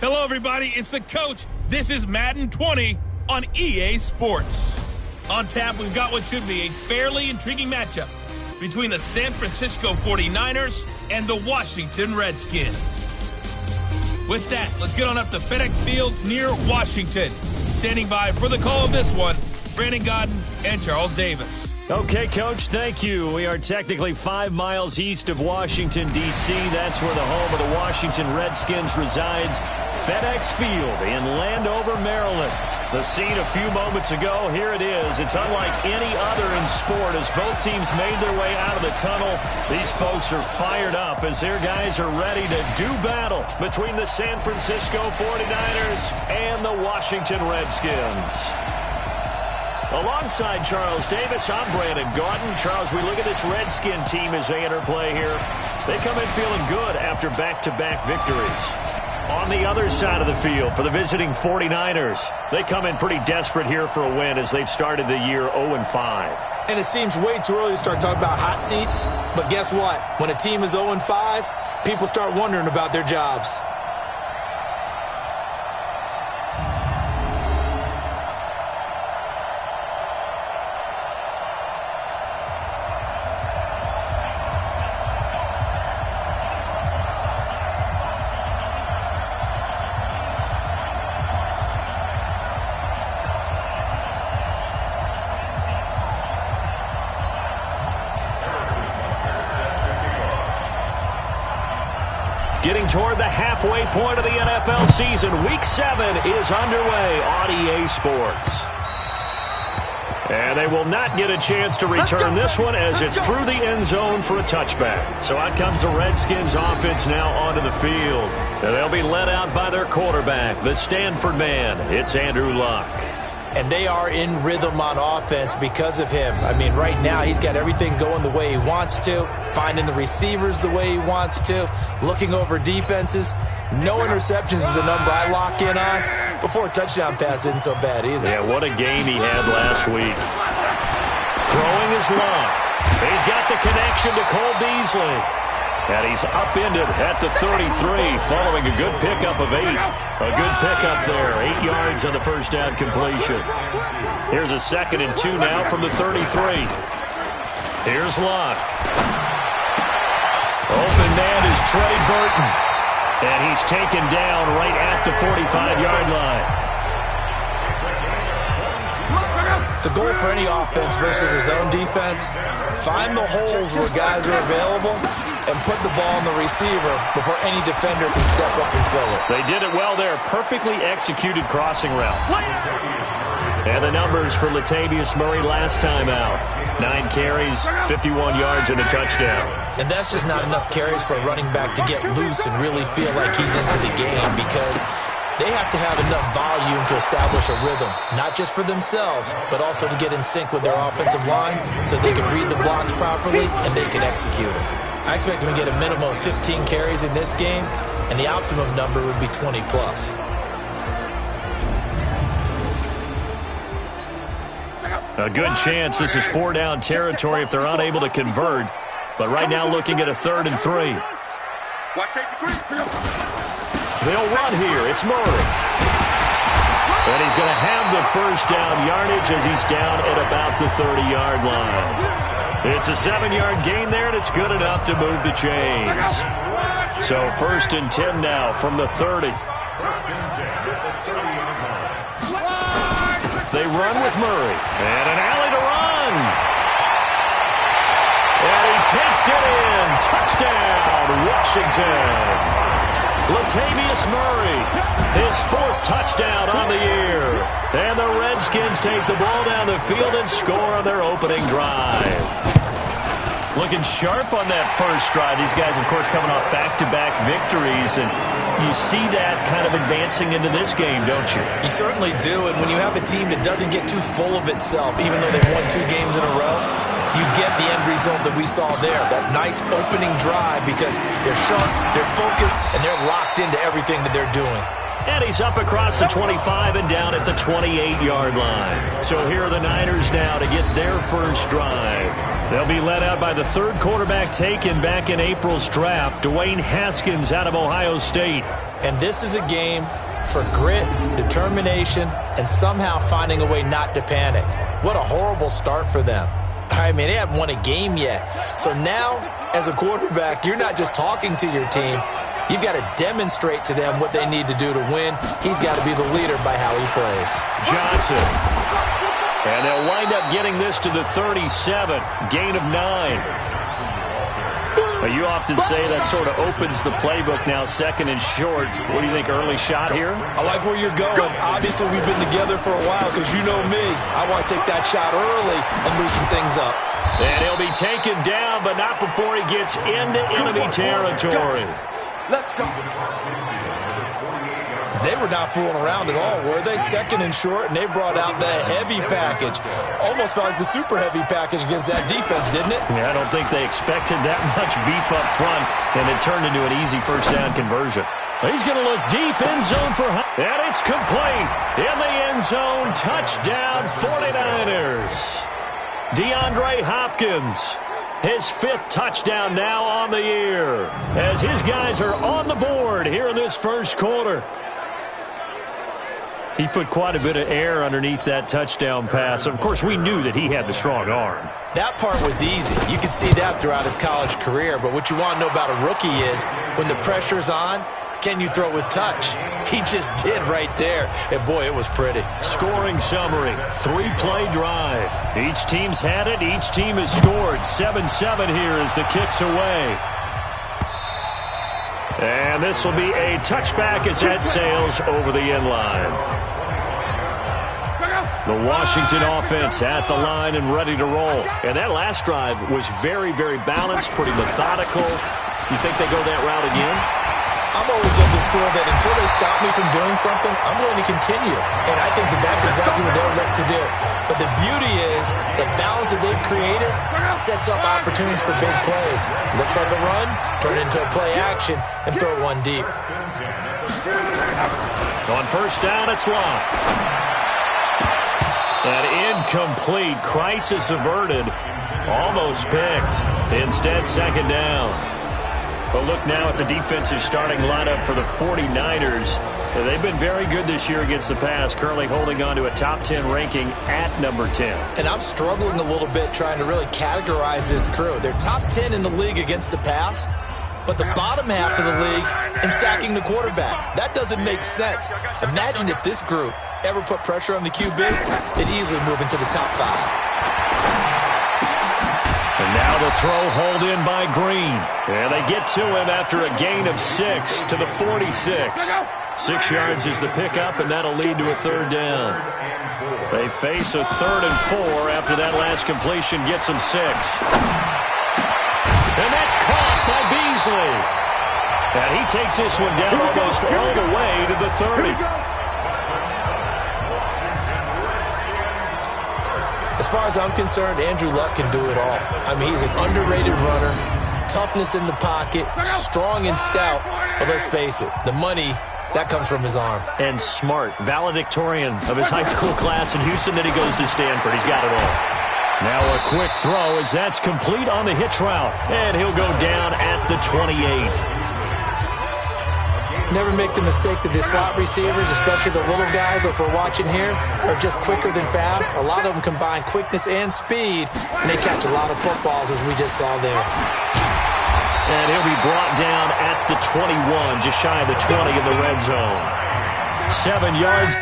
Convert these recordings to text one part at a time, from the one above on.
Hello, everybody. It's the coach. This is Madden 20 on EA Sports. On tap, we've got what should be a fairly intriguing matchup between the San Francisco 49ers and the Washington Redskins. With that, let's get on up to FedEx Field near Washington. Standing by for the call of this one, Brandon Godden and Charles Davis. Okay, Coach, thank you. We are technically 5 miles east of Washington, D.C. That's where the home of the Washington Redskins resides. FedEx Field in Landover, Maryland. The scene a few moments ago, here it is. It's unlike any other in sport as both teams made their way out of the tunnel. These folks are fired up as their guys are ready to do battle between the San Francisco 49ers and the Washington Redskins. Alongside Charles Davis, I'm Brandon Godden. Charles, we look at this Redskin team as they enter play here. They come in feeling good after back-to-back victories. On the other side of the field for the visiting 49ers, they come in pretty desperate here for a win as they've started the year 0-5. And it seems way too early to start talking about hot seats. But guess what? When a team is 0-5, people start wondering about their jobs. Getting toward the halfway point of the NFL season, Week 7 is underway on EA Sports. And they will not get a chance to return this one as it's through the end zone for a touchback. So out comes the Redskins offense now onto the field. And they'll be led out by their quarterback, the Stanford man. It's Andrew Luck. And they are in rhythm on offense because of him. I mean, right now, he's got everything going the way he wants to, finding the receivers the way he wants to, looking over defenses. No interceptions is the number I lock in on. Before a touchdown pass isn't so bad either. Yeah, what a game he had last week. Throwing his Luck. He's got the connection to Cole Beasley. And he's upended at the 33 following a good pickup of 8. A good pickup there, 8 yards on the first down completion. Here's a 2nd and 2 now from the 33. Here's Luck. Open man is Trey Burton. And he's taken down right at the 45-yard line. The goal for any offense versus his own defense, find the holes where guys are available and put the ball on the receiver before any defender can step up and fill it. They did it well there. Perfectly executed crossing route. And the numbers for Latavius Murray last time out. 9 carries, 51 yards, and a touchdown. And that's just not enough carries for a running back to get loose and really feel like he's into the game because they have to have enough volume to establish a rhythm, not just for themselves, but also to get in sync with their offensive line so they can read the blocks properly and they can execute it. I expect them to get a minimum of 15 carries in this game, and the optimum number would be 20+. A good chance this is 4-down territory if they're unable to convert. But right now looking at a 3rd and 3. They'll run here. It's Murray. And he's going to have the first down yardage as he's down at about the 30-yard line. It's a 7-yard gain there, and it's good enough to move the chains. So 1st and 10 now from the 30. They run with Murray. And an alley to run. And he takes it in. Touchdown, Washington. Latavius Murray, his 4th touchdown on the year. And the Redskins take the ball down the field and score on their opening drive. Looking sharp on that first drive. These guys, of course, coming off back-to-back victories. And you see that kind of advancing into this game, don't you? You certainly do. And when you have a team that doesn't get too full of itself, even though they've won 2 games in a row, you get the end result that we saw there, that nice opening drive because they're sharp, they're focused, and they're locked into everything that they're doing. And he's up across the 25 and down at the 28-yard line. So here are the Niners now to get their first drive. They'll be led out by the third quarterback taken back in April's draft, Dwayne Haskins out of Ohio State. And this is a game for grit, determination, and somehow finding a way not to panic. What a horrible start for them. I mean, they haven't won a game yet. So now, as a quarterback, you're not just talking to your team. You've got to demonstrate to them what they need to do to win. He's got to be the leader by how he plays. Johnson. And they'll wind up getting this to the 37. Gain of 9. You often say that sort of opens the playbook now, second and short. What do you think, early shot here? I like where you're going. Obviously, we've been together for a while because you know me. I want to take that shot early and loosen things up. And he'll be taken down, but not before he gets into enemy territory. Let's go. They were not fooling around at all, were they? Second and short, and they brought out the heavy package. Almost felt like the super heavy package against that defense, didn't it? Yeah, I don't think they expected that much beef up front, and it turned into an easy first down conversion. He's going to look deep, end zone for Hunt, and it's complete. In the end zone, touchdown 49ers. DeAndre Hopkins, his 5th touchdown now on the year, as his guys are on the board here in this first quarter. He put quite a bit of air underneath that touchdown pass. Of course, we knew that he had the strong arm. That part was easy. You could see that throughout his college career. But what you want to know about a rookie is when the pressure's on, can you throw with touch? He just did right there. And, boy, it was pretty. Scoring summary, 3-play drive. Each team's had it. Each team has scored. 7-7 here as the kick's away. And this will be a touchback as that sails over the end line. The Washington offense at the line and ready to roll. And that last drive was very, very balanced, pretty methodical. You think they go that route again? I'm always of the school that until they stop me from doing something, I'm going to continue. And I think that that's exactly what they'll look to do. But the beauty is the balance that they've created sets up opportunities for big plays. Looks like a run, turn it into a play action, and throw one deep. On first down, it's locked. An incomplete, crisis averted, almost picked. Instead, second down. But look now at the defensive starting lineup for the 49ers. They've been very good this year against the pass, currently holding on to a top 10 ranking at number 10. And I'm struggling a little bit trying to really categorize this crew. They're top 10 in the league against the pass, but the bottom half of the league in sacking the quarterback. That doesn't make sense. Imagine if this group ever put pressure on the QB, they'd easily move into the top 5. And now the throw hauled in by Green. And they get to him after a gain of 6 to the 46. 6 yards is the pickup, and that'll lead to a third down. They face a 3rd and 4 after that last completion gets them 6. And that's caught by Beasley. And he takes this one down almost all the way to the 30. As far as I'm concerned, Andrew Luck can do it all. I mean, he's an underrated runner, toughness in the pocket, strong and stout. But let's face it, the money, that comes from his arm. And smart, valedictorian of his high school class in Houston, then he goes to Stanford. He's got it all. Now a quick throw as that's complete on the hitch route. And he'll go down at the 28. Never make the mistake that the slot receivers, especially the little guys like we're watching here, are just quicker than fast. A lot of them combine quickness and speed, and they catch a lot of footballs, as we just saw there. And he'll be brought down at the 21, just shy of the 20 in the red zone. 7 yards.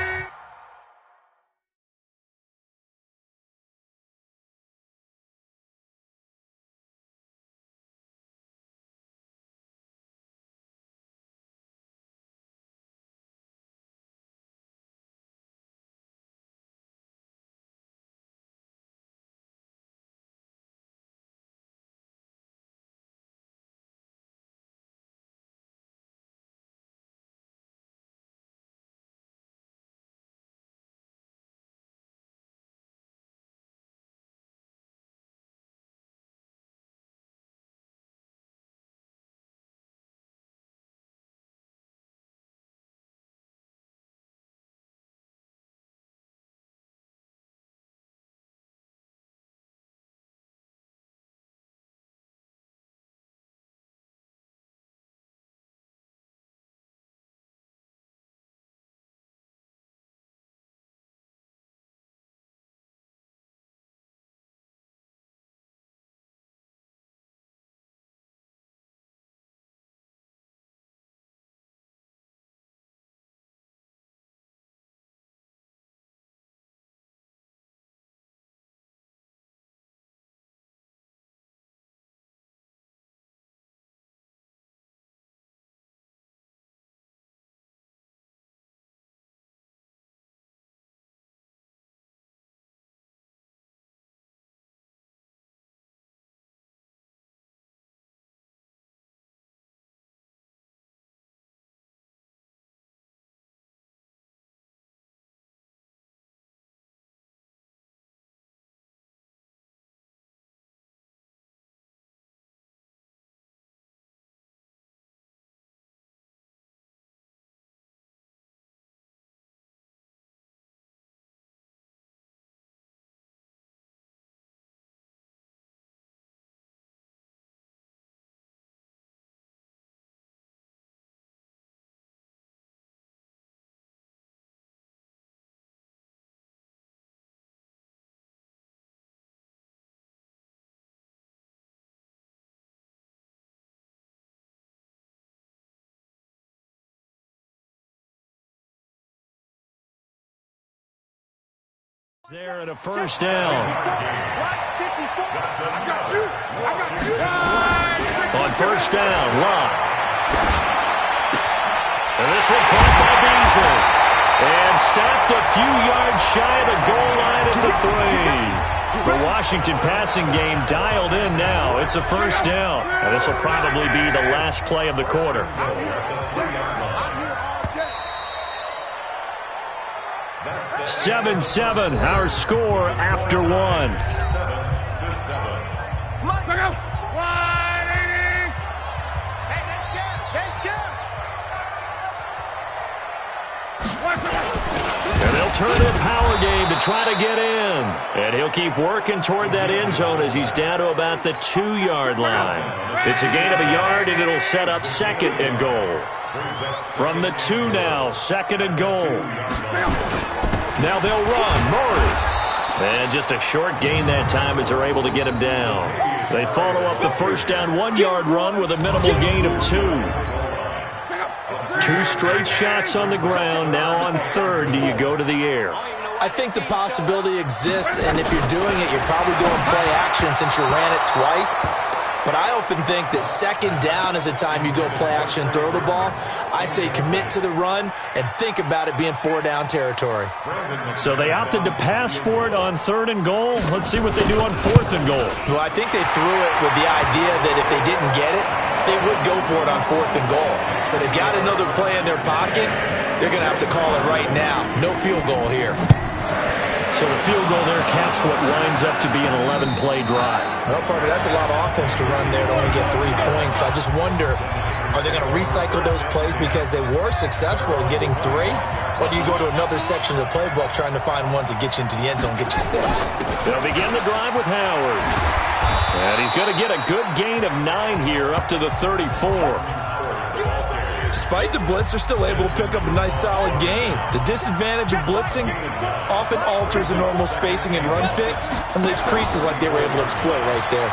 There and a first down. On first down, Locke. And this one caught by Beasley. And stopped a few yards shy of the goal line at the 3. The Washington passing game dialed in now. It's a first down. And this will probably be the last play of the quarter. 7-7, our score after one. And they'll turn it power game to try to get in. And he'll keep working toward that end zone as he's down to about the 2-yard line. It's a gain of a yard, and it'll set up second and goal. From the 2 now, second and goal. Now they'll run. Murray. And just a short gain that time as they're able to get him down. They follow up the first down 1-yard run with a minimal gain of 2. 2 straight shots on the ground. Now on third, do you go to the air? I think the possibility exists, and if you're doing it, you're probably doing play action since you ran it twice. But I often think that second down is a time you go play action and throw the ball. I say commit to the run and think about it being 4-down territory. So they opted to pass for it on third and goal. Let's see what they do on fourth and goal. Well, I think they threw it with the idea that if they didn't get it, they would go for it on fourth and goal. So they've got another play in their pocket. They're going to have to call it right now. No field goal here. So the field goal there caps what winds up to be an 11-play drive. Well, partner, that's a lot of offense to run there to only get 3 points. So I just wonder, are they going to recycle those plays because they were successful in getting 3? Or do you go to another section of the playbook trying to find ones that get you into the end zone, get you 6? They'll begin the drive with Howard. And he's going to get a good gain of 9 here up to the 34. Despite the blitz, they're still able to pick up a nice solid gain. The disadvantage of blitzing often alters the normal spacing and run fits and leaves creases like they were able to exploit right there.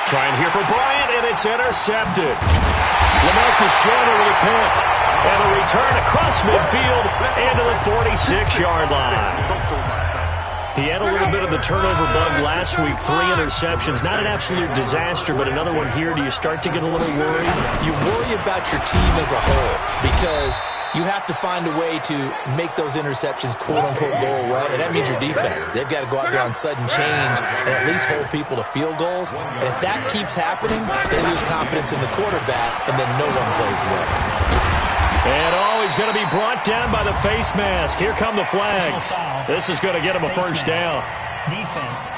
Trying here for Bryant, and it's intercepted. LaMarcus Joyner with a pick. And a return across midfield and to the 46-yard line. He had a little bit of the turnover bug last week, 3 interceptions. Not an absolute disaster, but another one here. Do you start to get a little worried? You worry about your team as a whole because you have to find a way to make those interceptions, quote-unquote, go away, and that means your defense. They've got to go out there on sudden change and at least hold people to field goals. And if that keeps happening, they lose confidence in the quarterback, and then no one plays well. And he's going to be brought down by the face mask. Here come the flags. This is going to get him a first down. Defense.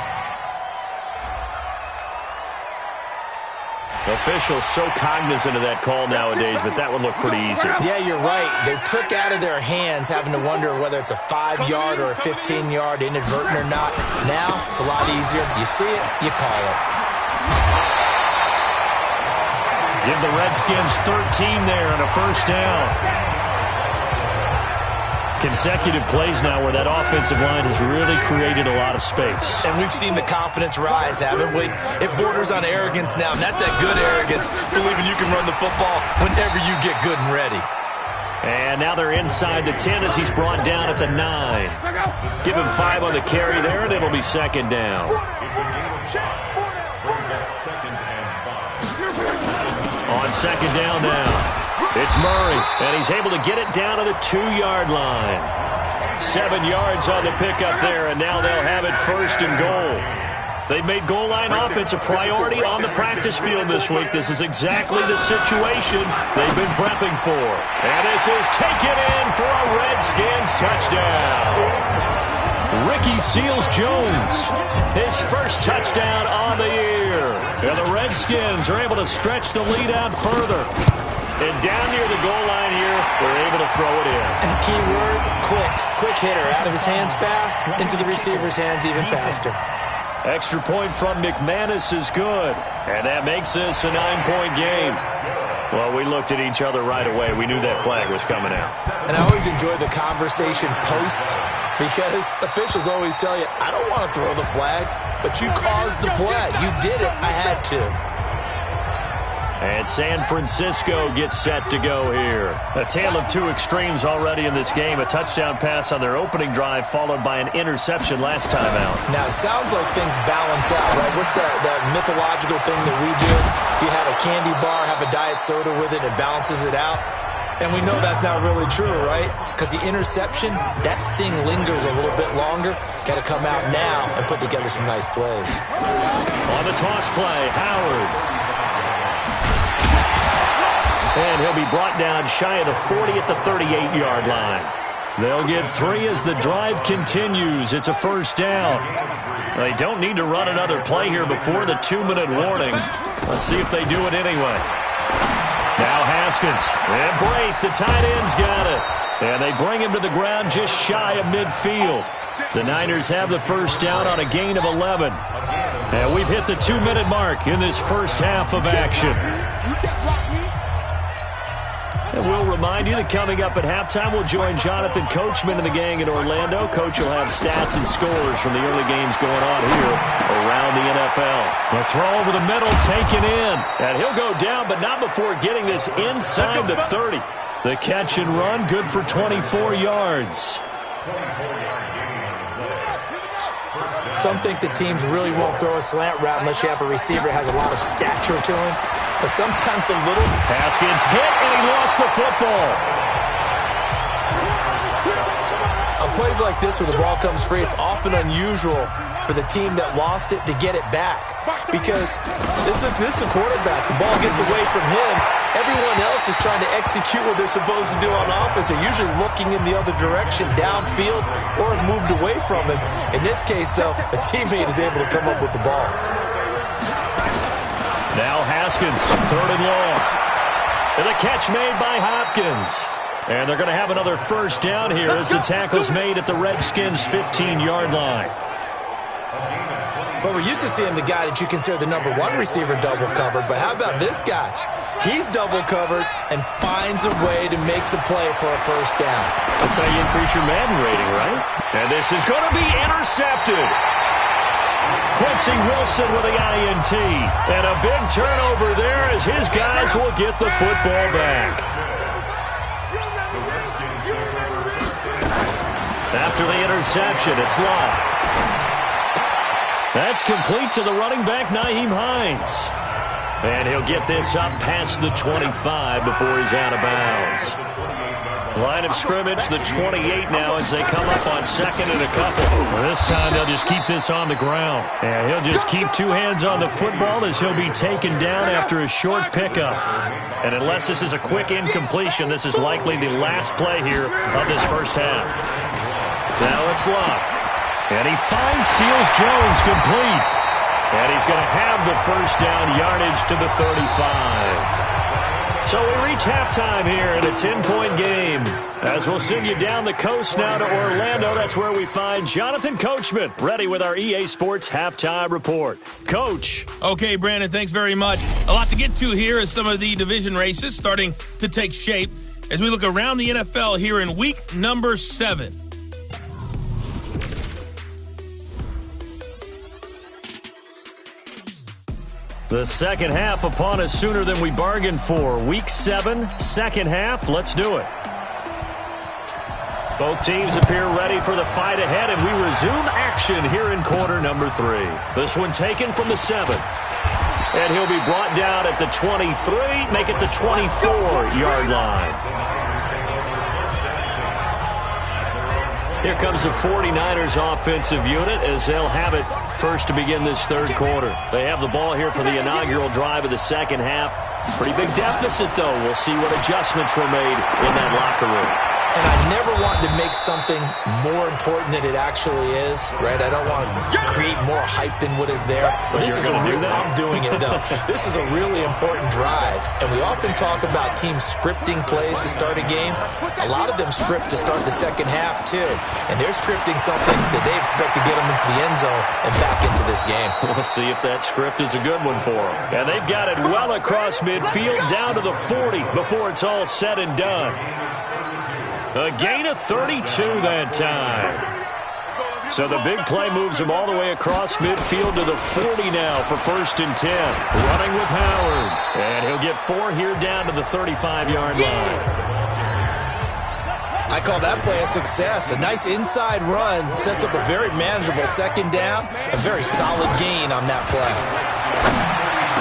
Officials so cognizant of that call nowadays, but that one looked pretty easy. Yeah, you're right. They took out of their hands having to wonder whether it's a 5-yard or a 15-yard inadvertent or not. Now, it's a lot easier. You see it, you call it. Give the Redskins 13 there and a first down. Consecutive plays now where that offensive line has really created a lot of space. And we've seen the confidence rise, haven't we? It borders on arrogance now, and that's that good arrogance, believing you can run the football whenever you get good and ready. And now they're inside the 10 as he's brought down at the 9. Give him 5 on the carry there, and it'll be second down. On second down now, it's Murray, and he's able to get it down to the 2-yard line. 7 yards on the pickup there, and now they'll have it first and goal. They've made goal line offense a priority on the practice field this week. This is exactly the situation they've been prepping for. And this is taken in for a Redskins touchdown. Ricky Seals-Jones, his first touchdown on the year. And the Redskins are able to stretch the lead out further. And down near the goal line here, they're able to throw it in. And the key word, quick. Quick hitter. Out of his hands fast, into the receiver's hands even faster. Extra point from McManus is good. And that makes this a 9-point game. Well, we looked at each other right away. We knew that flag was coming out. And I always enjoy the conversation post because officials always tell you, I don't want to throw the flag, but you caused the play. You did it. I had to. And San Francisco gets set to go here. A tale of two extremes already in this game. A touchdown pass on their opening drive followed by an interception last time out. Now, it sounds like things balance out, right? What's that mythological thing that we do? If you have a candy bar, have a diet soda with it, it balances it out. And we know that's not really true, right? Because the interception, that sting lingers a little bit longer. Got to come out now and put together some nice plays. On the toss play, Howard. And he'll be brought down shy of the 40 at the 38-yard line. They'll get 3 as the drive continues. It's a first down. They don't need to run another play here before the 2-minute warning. Let's see if they do it anyway. Now Haskins. And Braith, the tight end's got it. And they bring him to the ground just shy of midfield. The Niners have the first down on a gain of 11. And we've hit the 2-minute mark in this first half of action. And we'll remind you that coming up at halftime, we'll join Jonathan Coachman and the gang in Orlando. Coach will have stats and scores from the early games going on here around the NFL. The throw over the middle taken in. And he'll go down, but not before getting this inside the 30. The catch and run, good for 24 yards. Some think that teams really won't throw a slant route unless you have a receiver that has a lot of stature to him. But sometimes the little... Haskins hit, and he lost the football. On plays like this where the ball comes free, it's often unusual for the team that lost it to get it back. Because this is a quarterback. The ball gets away from him. Everyone else is trying to execute what they're supposed to do on offense. They're usually looking in the other direction, downfield, or have moved away from him. In this case, though, a teammate is able to come up with the ball. Now Haskins, 3rd and long. And the catch made by Hopkins. And they're going to have another first down here as the tackle's made at the Redskins' 15-yard line. But we're used to seeing the guy that you consider the #1 receiver double covered. But how about this guy? He's double covered and finds a way to make the play for a first down. That's how you increase your Madden rating, right? And this is going to be intercepted. Quincy Wilson with the INT. And a big turnover there as his guys will get the football back. After the interception, it's Locke. That's complete to the running back, Nyheim Hines. And he'll get this up past the 25 before he's out of bounds. Line of scrimmage, the 28 now as they come up on 2nd and a couple. This time they'll just keep this on the ground. And he'll just keep 2 hands on the football as he'll be taken down after a short pickup. And unless this is a quick incompletion, this is likely the last play here of this first half. Now it's Locke. And he finds Seals-Jones complete. And he's going to have the first down yardage to the 35. So we reach halftime here in a 10-point game. As we'll send you down the coast now to Orlando, that's where we find Jonathan Coachman, ready with our EA Sports Halftime Report. Coach. Okay, Brandon, thanks very much. A lot to get to here as some of the division races starting to take shape as we look around the NFL here in week number 7. The second half upon us sooner than we bargained for. Week 7, second half. Let's do it. Both teams appear ready for the fight ahead, and we resume action here in quarter number 3. This one taken from the 7. And he'll be brought down at the 23, make it the 24-yard line. Here comes the 49ers offensive unit as they'll have it first to begin this third quarter. They have the ball here for the inaugural drive of the second half. Pretty big deficit, though. We'll see what adjustments were made in that locker room. And I never want to make something more important than it actually is, right? I don't want to create more hype than what is there. But this is I'm doing it, though. This is a really important drive. And we often talk about teams scripting plays to start a game. A lot of them script to start the second half, too. And they're scripting something that they expect to get them into the end zone and back into this game. We'll see if that script is a good one for them. And they've got it well across midfield down to the 40 before it's all said and done. A gain of 32 that time. So the big play moves him all the way across midfield to the 40 now for 1st and 10. Running with Howard. And He'll get 4 here down to the 35-yard line. I call that play a success. A nice inside run sets up a very manageable second down. A very solid gain on that play.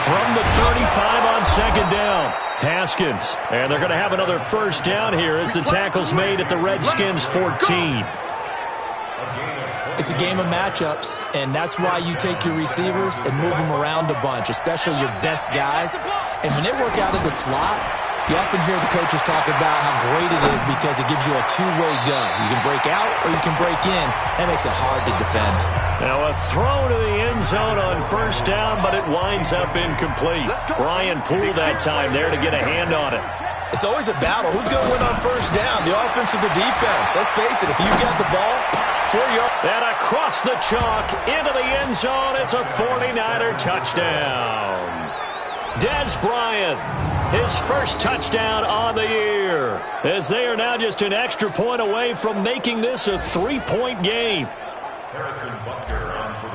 From the 35 on second down, Haskins. And they're going to have another first down here as the tackle's made at the Redskins 14. It's a game of matchups, and that's why you take your receivers and move them around a bunch, especially your best guys. And when they work out of the slot, you often hear the coaches talk about how great it is because it gives you a two-way go. You can break out or you can break in. That makes it hard to defend. Now a throw to the end zone on first down, but it winds up incomplete. Brian Poole that time there to get a hand on it. It's always a battle. Who's going to win on first down, the offense or the defense? Let's face it, if you got the ball, 4 yards. And across the chalk into the end zone, it's a 49er touchdown. Dez Bryant, his first touchdown on the year, as they are now just an extra point away from making this a 3-point game.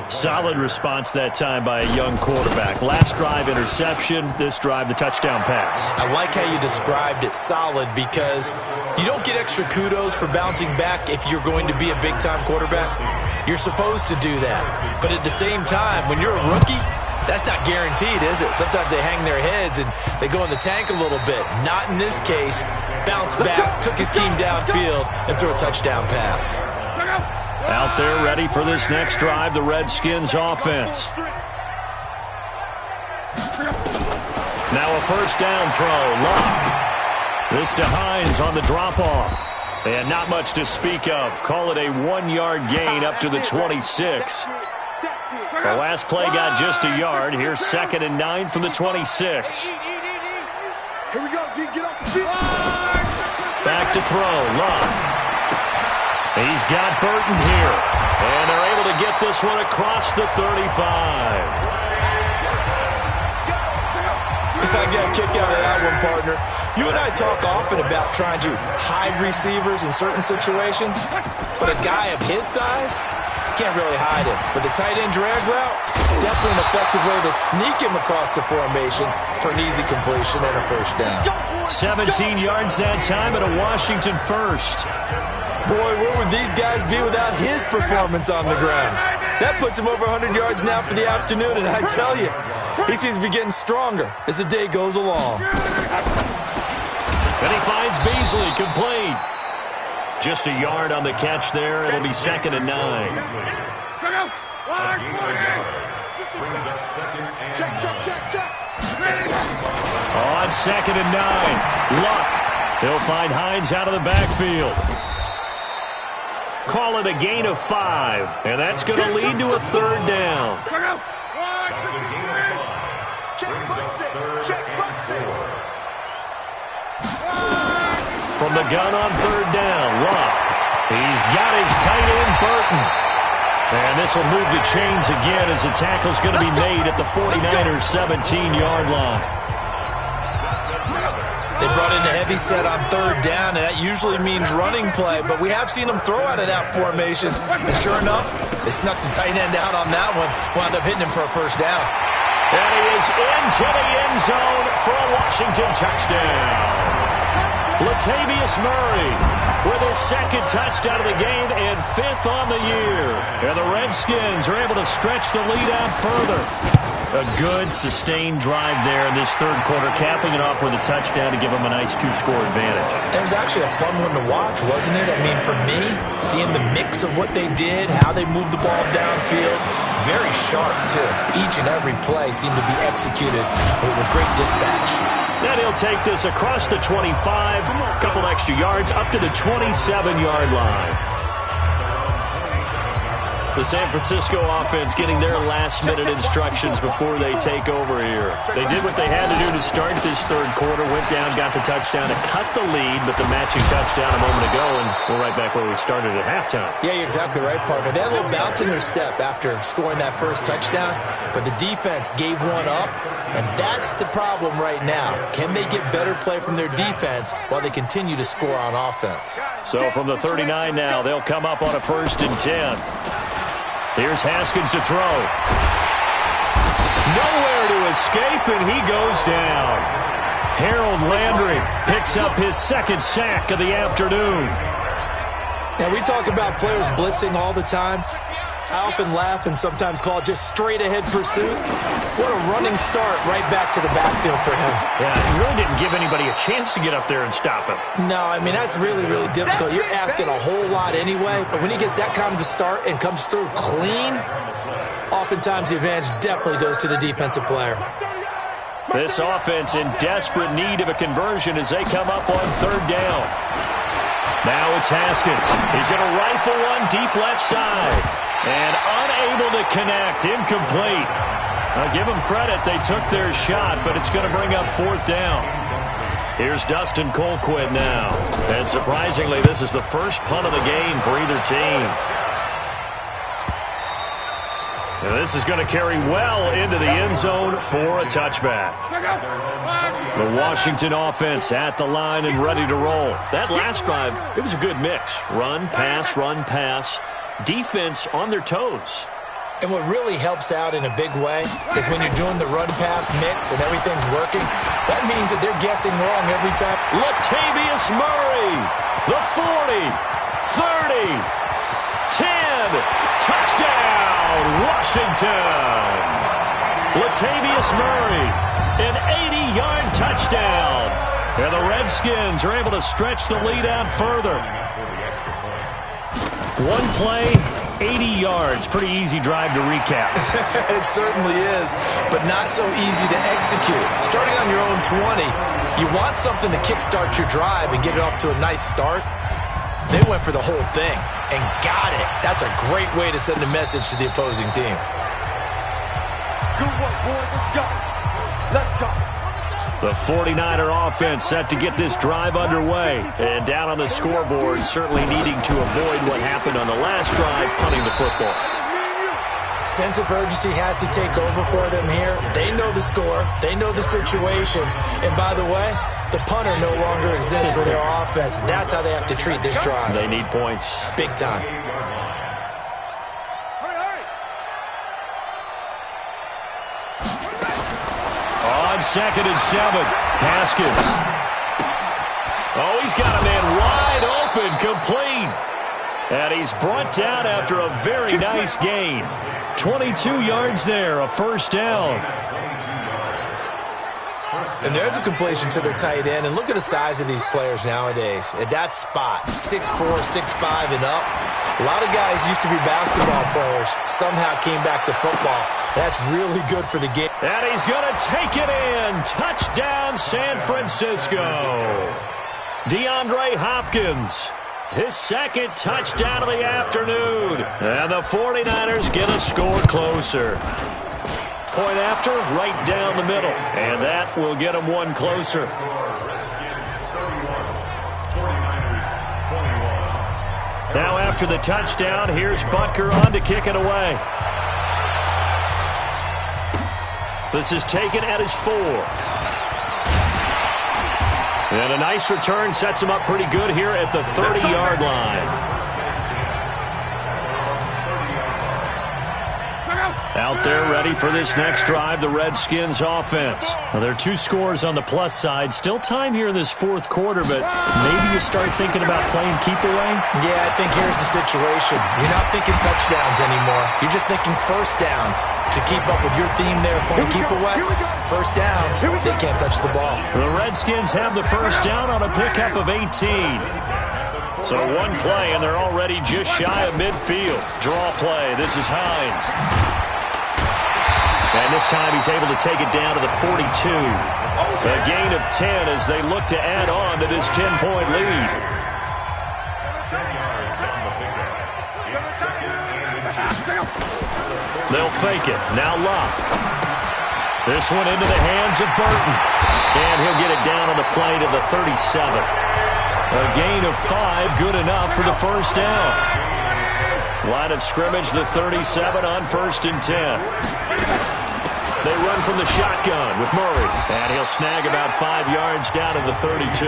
Solid response that time by a young quarterback. Last drive interception, this drive the touchdown pass. I like how you described it, solid, because you don't get extra kudos for bouncing back if you're going to be a big-time quarterback. You're supposed to do that. But at the same time, when you're a rookie, that's not guaranteed, is it? Sometimes they hang their heads and they go in the tank a little bit. Not in this case. Bounced back, took his team downfield, and threw a touchdown pass. Out there ready for this next drive, the Redskins offense. Now a first down throw, Luck. This to Hines on the drop-off. And not much to speak of. Call it a 1-yard gain up to the 26. The last play got just a yard. Here's 2nd and 9 from the 26. Here we go, G. Get off the field. Back to throw. Luck. He's got Burton here. And they're able to get this one across the 35. I got a kick out of that one, partner. You and I talk often about trying to hide receivers in certain situations, but a guy of his size can't really hide him. But the tight end drag route, definitely an effective way to sneak him across the formation for an easy completion and a first down. 17 yards that time and a Washington first. Boy, where would these guys be without his performance on the ground? That puts him over 100 yards now for the afternoon, and I tell you, he seems to be getting stronger as the day goes along. And he finds Beasley, complete. Just a yard on the catch there. It'll be 2nd and 9. Check. On 2nd and 9, Luck. He'll find Hines out of the backfield. Call it a gain of 5, and that's going to lead to a 3rd down. From the gun on 3rd down, Luck. He's got his tight end, Burton. And this will move the chains again as the tackle's going to be made at the 49ers' 17-yard line. They brought in a heavy set on 3rd down, and that usually means running play, but we have seen them throw out of that formation. And sure enough, they snuck the tight end out on that one, wound up hitting him for a first down. And he is into the end zone for a Washington touchdown. Latavius Murray with his 2nd touchdown of the game and 5th on the year. And the Redskins are able to stretch the lead out further. A good, sustained drive there in this 3rd quarter, capping it off with a touchdown to give them a nice 2-score advantage. It was actually a fun one to watch, wasn't it? I mean, for me, seeing the mix of what they did, how they moved the ball downfield, very sharp, too. Each and every play seemed to be executed with great dispatch. Then he'll take this across the 25, a couple extra yards, up to the 27-yard line. The San Francisco offense getting their last-minute instructions before they take over here. They did what they had to do to start this 3rd quarter, went down, got the touchdown to cut the lead, but the matching touchdown a moment ago, and we're right back where we started at halftime. Yeah, you're exactly right, partner. They had a little bounce in their step after scoring that first touchdown, but the defense gave one up, and that's the problem right now. Can they get better play from their defense while they continue to score on offense? So from the 39 now, they'll come up on a 1st and 10. Here's Haskins to throw. Nowhere to escape, and he goes down. Harold Landry picks up his second sack of the afternoon. Now, we talk about players blitzing all the time. I often laugh and sometimes call it just straight-ahead pursuit. What a running start right back to the backfield for him. Yeah, he really didn't give anybody a chance to get up there and stop him. No, I mean, that's really, really difficult. You're asking a whole lot anyway, but when he gets that kind of a start and comes through clean, oftentimes the advantage definitely goes to the defensive player. This offense in desperate need of a conversion as they come up on third down. Now it's Haskins. He's going to rifle one deep left side. And unable to connect. Incomplete. I'll give them credit. They took their shot, but it's going to bring up fourth down. Here's Dustin Colquitt now. And surprisingly, this is the first punt of the game for either team. And this is going to carry well into the end zone for a touchback. The Washington offense at the line and ready to roll. That last drive, it was a good mix. Run, pass, run, pass. Defense on their toes. And what really helps out in a big way is when you're doing the run-pass mix and everything's working, that means that they're guessing wrong every time. Latavius Murray, the 40, 30, 10, touchdown, Washington. Latavius Murray, an 80-yard touchdown. And the Redskins are able to stretch the lead out further. One play, 80 yards. Pretty easy drive to recap. It certainly is, but not so easy to execute. Starting on your own 20, you want something to kickstart your drive and get it off to a nice start. They went for the whole thing and got it. That's a great way to send a message to the opposing team. Good work, boys. Let's go. Let's go. The 49er offense set to get this drive underway. And down on the scoreboard, certainly needing to avoid what happened on the last drive, punting the football. Sense of urgency has to take over for them here. They know the score. They know the situation. And by the way, the punter no longer exists for their offense. That's how they have to treat this drive. They need points. Big time. On 2nd and 7, Haskins. Oh, he's got a man wide open, complete. And he's brought down after a very nice gain. 22 yards there, a first down. And there's a completion to the tight end. And look at the size of these players nowadays. At that spot, 6'4", 6'5", and up. A lot of guys used to be basketball players. Somehow came back to football. That's really good for the game. And he's going to take it in. Touchdown, San Francisco. DeAndre Hopkins, his second touchdown of the afternoon. And the 49ers get a score closer. Point after, right down the middle. And that will get them one closer. Now after the touchdown, here's Butker on to kick it away. This is taken at his 4. And a nice return sets him up pretty good here at the 30-yard line. Out there ready for this next drive, the Redskins offense. Now, there are 2 scores on the plus side. Still time here in this fourth quarter, but maybe you start thinking about playing keep away? Yeah, I think here's the situation. You're not thinking touchdowns anymore. You're just thinking first downs. To keep up with your theme there, playing keep away, first downs, they can't touch the ball. The Redskins have the first down on a pickup of 18. So one play, and they're already just shy of midfield. Draw play. This is Hines. And this time he's able to take it down to the 42. A gain of 10 as they look to add on to this 10-point lead. They'll fake it. Now Locke. This one into the hands of Burton. And he'll get it down on the play to the 37. A gain of 5, good enough for the first down. Line of scrimmage, the 37 on 1st and 10. They run from the shotgun with Murray. And he'll snag about 5 yards down to the 32.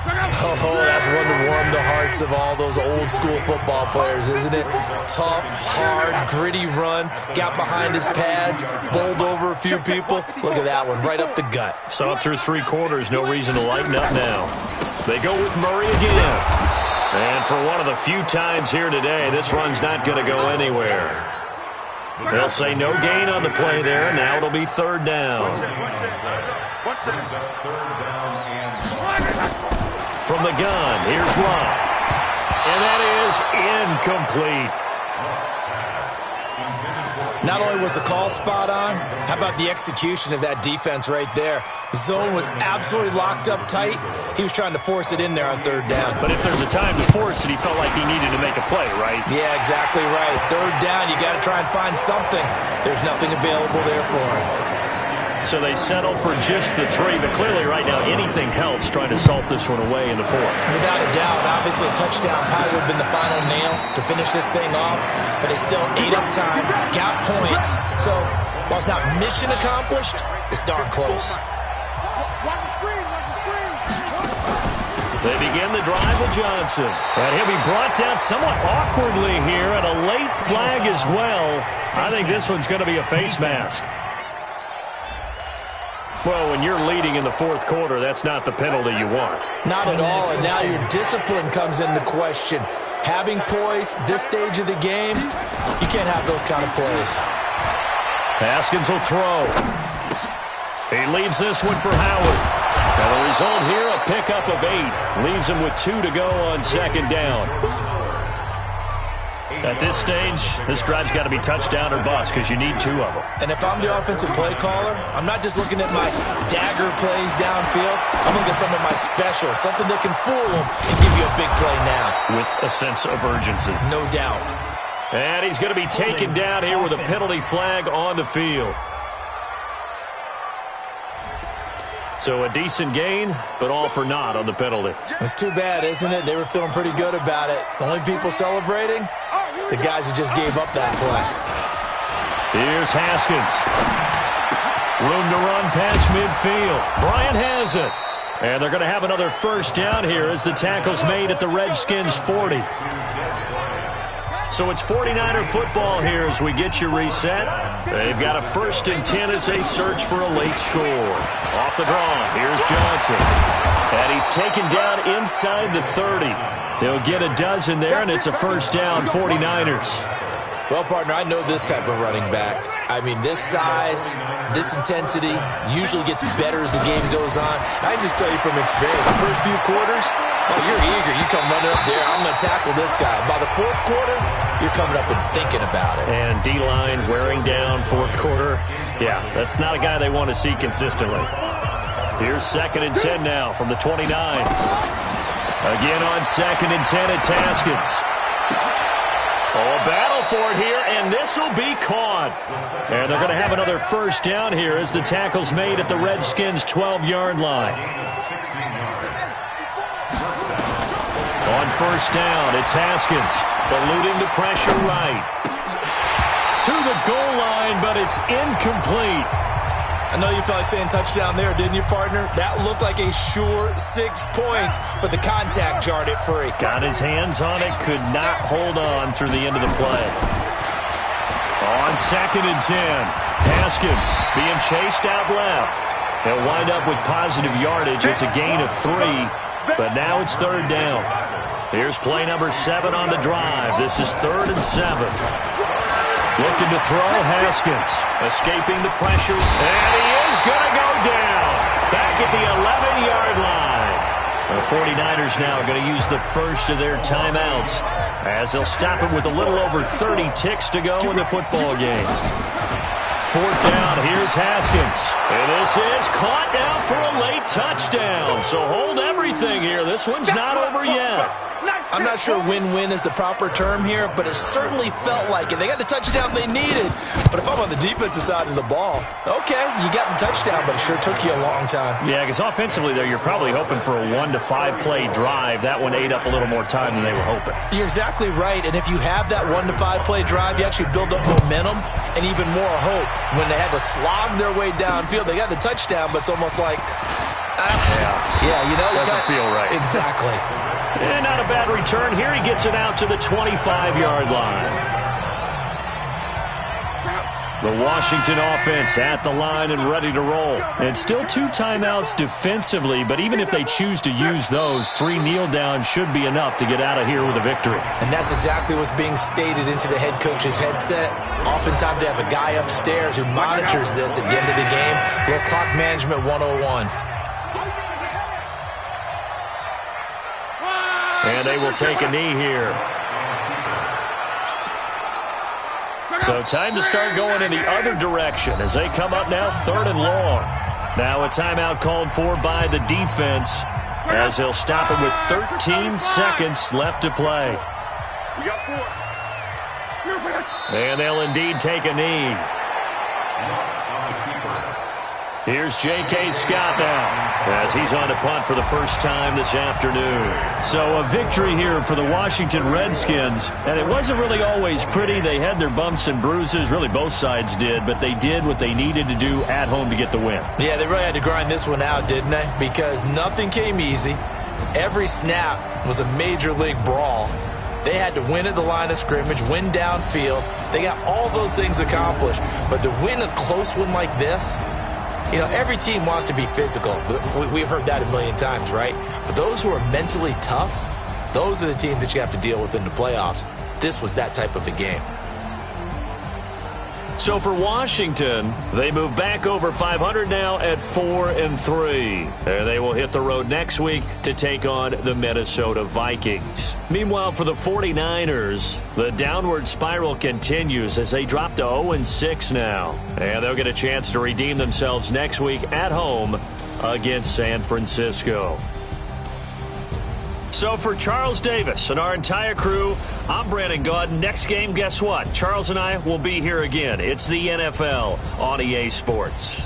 Oh, that's one to warm the hearts of all those old school football players, isn't it? Tough, hard, gritty run, got behind his pads, bowled over a few people. Look at that one, right up the gut. So through 3 quarters, no reason to lighten up now. They go with Murray again. And for one of the few times here today, this run's not going to go anywhere. They'll say no gain on the play there. Now it'll be 3rd down. From the gun, here's Love. And that is incomplete. Not only was the call spot on, how about the execution of that defense right there? The zone was absolutely locked up tight. He was trying to force it in there on 3rd down. But if there's a time to force it, he felt like he needed to make a play, right? Yeah, exactly right. 3rd down, you got to try and find something. There's nothing available there for him. So they settle for just the 3, but clearly right now anything helps trying to salt this one away in the 4th. Without a doubt, obviously a touchdown probably would have been the final nail to finish this thing off, but they still ate up time, got points. So while it's not mission accomplished, it's darn close. They begin the drive with Johnson. And he'll be brought down somewhat awkwardly here, and a late flag as well. I think this one's going to be a face mask. Well, when you're leading in the 4th quarter, that's not the penalty you want. Not at all, and now your discipline comes into question. Having poise this stage of the game, you can't have those kind of plays. Haskins will throw. He leaves this one for Howard. And the result here, a pickup of 8. Leaves him with 2 to go on 2nd down. At this stage, this drive's got to be touchdown or bust because you need 2 of them. And if I'm the offensive play caller, I'm not just looking at my dagger plays downfield. I'm looking at some of my specials, something that can fool them and give you a big play now. With a sense of urgency. No doubt. And he's going to be taken down here with a penalty flag on the field. So a decent gain, but all for naught on the penalty. It's too bad, isn't it? They were feeling pretty good about it. The only people celebrating, the guys who just gave up that play. Here's Haskins. Room to run past midfield. Bryant has it. And they're going to have another 1st down here as the tackle's made at the Redskins 40. So it's 49er football here as we get you reset. They've got a 1st and 10 as they search for a late score. Off the draw, here's Johnson. And he's taken down inside the 30. He'll get a dozen there, and it's a 1st down, 49ers. Well, partner, I know this type of running back. I mean, this size, this intensity usually gets better as the game goes on. I can just tell you from experience, the first few quarters, oh, you're eager. You come running up there. I'm going to tackle this guy. By the 4th quarter, you're coming up and thinking about it. And D-line wearing down 4th quarter. Yeah, that's not a guy they want to see consistently. Here's 2nd and 10 now from the 29. Again on 2nd and 10, it's Haskins. Oh, a battle for it here, and this will be caught. And they're going to have another 1st down here as the tackle's made at the Redskins' 12-yard line. On 1st down, it's Haskins, eluding the pressure right. To the goal line, but it's incomplete. I know you felt like saying touchdown there, didn't you, partner? That looked like a sure 6 points, but the contact jarred it free. Got his hands on it, could not hold on through the end of the play. On 2nd and 10, Haskins being chased out left. He'll wind up with positive yardage. It's a gain of 3, but now it's 3rd down. Here's play number 7 on the drive. This is 3rd and 7. Looking to throw, Haskins. Escaping the pressure. And he is going to go down. Back at the 11-yard line. The 49ers now are going to use the first of their timeouts as they'll stop it with a little over 30 ticks to go in the football game. 4th down, here's Haskins. And this is caught now for a late touchdown. So hold everything here. This one's not over yet. I'm not sure win-win is the proper term here, but it certainly felt like it. They got the touchdown they needed, but if I'm on the defensive side of the ball, okay, you got the touchdown, but it sure took you a long time. Yeah, because offensively, though, you're probably hoping for a 1 to 5 play drive. That one ate up a little more time than they were hoping. You're exactly right, and if you have that 1 to 5 play drive, you actually build up momentum and even more hope. When they had to slog their way downfield, they got the touchdown, but it's almost like Yeah, you know. Doesn't feel right. Exactly. And not a bad return here. He gets it out to the 25-yard line. The Washington offense at the line and ready to roll. And still 2 timeouts defensively, but even if they choose to use those, 3 kneel downs should be enough to get out of here with a victory. And that's exactly what's being stated into the head coach's headset. Oftentimes they have a guy upstairs who monitors this at the end of the game. Little clock management 101. And they will take a knee here. So time to start going in the other direction as they come up now 3rd and long. Now a timeout called for by the defense as they'll stop it with 13 seconds left to play. We got 4. And they'll indeed take a knee. Here's J.K. Scott now as he's on to punt for the first time this afternoon. So a victory here for the Washington Redskins. And it wasn't really always pretty. They had their bumps and bruises. Really, both sides did. But they did what they needed to do at home to get the win. Yeah, they really had to grind this one out, didn't they? Because nothing came easy. Every snap was a major league brawl. They had to win at the line of scrimmage, win downfield. They got all those things accomplished. But to win a close one like this, you know, every team wants to be physical. We've heard that a million times, right? But those who are mentally tough, those are the teams that you have to deal with in the playoffs. This was that type of a game. So for Washington, they move back over 500 now at 4-3. And they will hit the road next week to take on the Minnesota Vikings. Meanwhile, for the 49ers, the downward spiral continues as they drop to 0-6 now. And they'll get a chance to redeem themselves next week at home against San Francisco. So for Charles Davis and our entire crew, I'm Brandon Gaudin. Next game, guess what? Charles and I will be here again. It's the NFL on EA Sports.